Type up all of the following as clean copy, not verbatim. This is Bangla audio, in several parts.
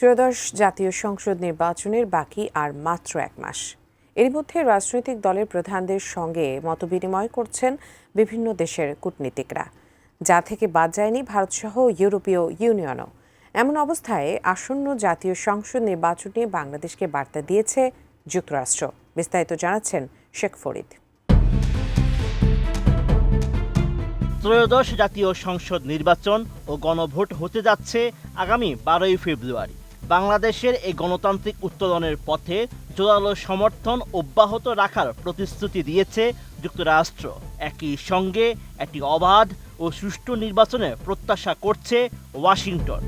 ত্রয়োদশ জাতীয় সংসদ নির্বাচনের বাকি আর মাত্র 1 মাস। এর মধ্যে রাজনৈতিক দলের প্রধানদের সঙ্গে মতবিনিময় করছেন বিভিন্ন দেশের কূটনীতিকরা, যা থেকে বাদ যায়নি ভারতসহ ইউরোপীয় ইউনিয়নও। এমন অবস্থায় আসন্ন জাতীয় সংসদ নির্বাচন নিয়ে বাংলাদেশকে বার্তা দিয়েছে যুক্তরাষ্ট্র। বিস্তারিত জানাচ্ছেন শেখ ফরিদ। ত্রয়োদশ জাতীয় সংসদ নির্বাচন ও গণভোট হতে যাচ্ছে আগামী 12ই ফেব্রুয়ারি। বাংলাদেশের এই গণতান্ত্রিক উত্তরণের পথে জোরালো সমর্থন অব্যাহত রাখার প্রতিশ্রুতি দিয়েছে যুক্তরাষ্ট্র। একই সঙ্গে একটি অবাধ ও সুষ্ঠু নির্বাচনের প্রত্যাশা করছে ওয়াশিংটন।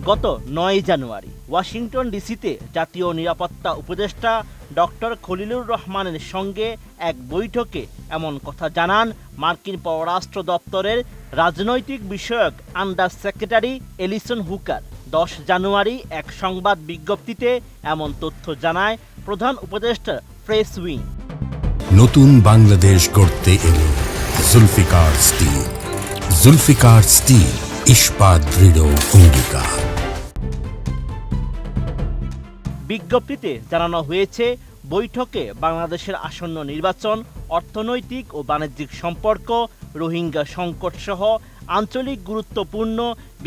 গত 9 জানুয়ারি ওয়াশিংটন ডিসিতে জাতীয় নিরাপত্তা উপদেষ্টা ডক্টর খলিলুর রহমানের সঙ্গে এক বৈঠকে এমন কথা জানান মার্কিন পররাষ্ট্র দপ্তরের রাজনৈতিক বিষয়ক আন্ডার সেক্রেটারি এলিসন হুকার। 10 জানুয়ারি এক সংবাদ বিজ্ঞপ্তিতে এমন তথ্য জানায় প্রধান উপদেষ্টা প্রেস উইং। নতুন বাংলাদেশ গড়তে এলো জুলফিকার স্টিল। জুলফিকার স্টিল, ইস্পাত দৃঢ় অঙ্গীকার। বিজ্ঞপ্তিতে জানানো হয়েছে, বৈঠকে বাংলাদেশের আসন্ন নির্বাচন, অর্থনৈতিক ও বাণিজ্যিক সম্পর্ক, রোহিঙ্গা সংকট সহ আঞ্চলিক গুরুত্বপূর্ণ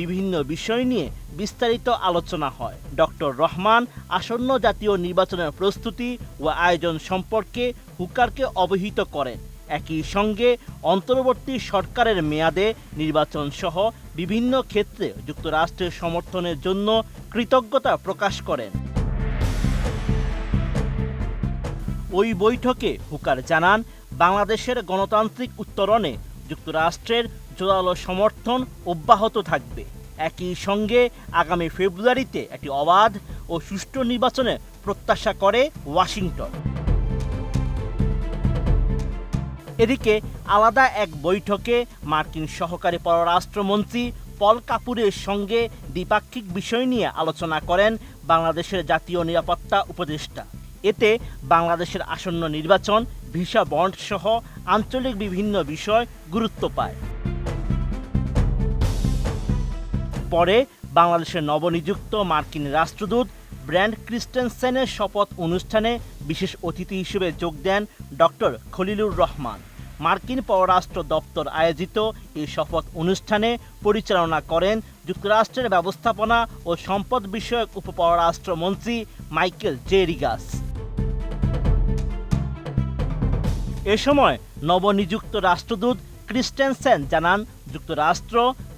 বিভিন্ন বিষয় নিয়ে বিস্তারিত আলোচনা হয়। ডক্টর রহমান আসন্ন জাতীয় নির্বাচনের প্রস্তুতি ও আয়োজন সম্পর্কে হুকারকে অবহিত করেন। একই সঙ্গে অন্তর্বর্তী সরকারের মেয়াদে নির্বাচন সহ বিভিন্ন ক্ষেত্রে যুক্তরাষ্ট্রের সমর্থনের জন্য কৃতজ্ঞতা প্রকাশ করেন। ওই বৈঠকে হুকার জানান, বাংলাদেশের গণতান্ত্রিক উত্তরণে যুক্তরাষ্ট্রের জোরালো সমর্থন অব্যাহত থাকবে। একই সঙ্গে আগামী ফেব্রুয়ারিতে একটি অবাধ ও সুষ্ঠু নির্বাচনের প্রত্যাশা করে ওয়াশিংটন। এদিকে আলাদা এক বৈঠকে মার্কিন সহকারী পররাষ্ট্রমন্ত্রী পল কাপুরের সঙ্গে দ্বিপাক্ষিক বিষয় নিয়ে আলোচনা করেন বাংলাদেশের জাতীয় নিরাপত্তা উপদেষ্টা। এতে বাংলাদেশের আসন্ন নির্বাচন, ভিসা বন্ড সহ আঞ্চলিক বিভিন্ন বিষয় গুরুত্ব পায়। পরে বাংলাদেশের নবনিযুক্ত মার্কিন রাষ্ট্রদূত ব্র্যান্ড ক্রিস্টেনসেনের শপথ অনুষ্ঠানে বিশেষ অতিথি হিসেবে যোগ দেন ডক্টর খলিলুর রহমান। মার্কিন পররাষ্ট্র দপ্তর আয়োজিত এই শপথ অনুষ্ঠানে পরিচালনা করেন যুক্তরাষ্ট্রের ব্যবস্থাপনা ও সম্পদ বিষয়ক উপপররাষ্ট্রমন্ত্রী মাইকেল জে রিগাস। এ সময় নবনিযুক্ত রাষ্ট্রদূত ক্রিস্টেনসেন জানান, যুক্তরাষ্ট্র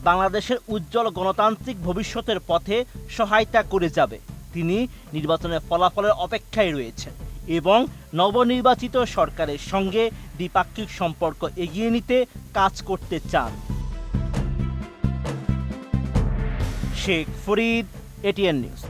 বাংলাদেশের উজ্জ্বল গণতান্ত্রিক ভবিষ্যতের পথে সহায়তা করে যাবে। তিনি নির্বাচনের ফলাফলের অপেক্ষায় রয়েছেন এবং নবনির্বাচিত সরকারের সঙ্গে দ্বিপাক্ষিক সম্পর্ক এগিয়ে নিতে কাজ করতে চান। Sheikh Farid, ATN news.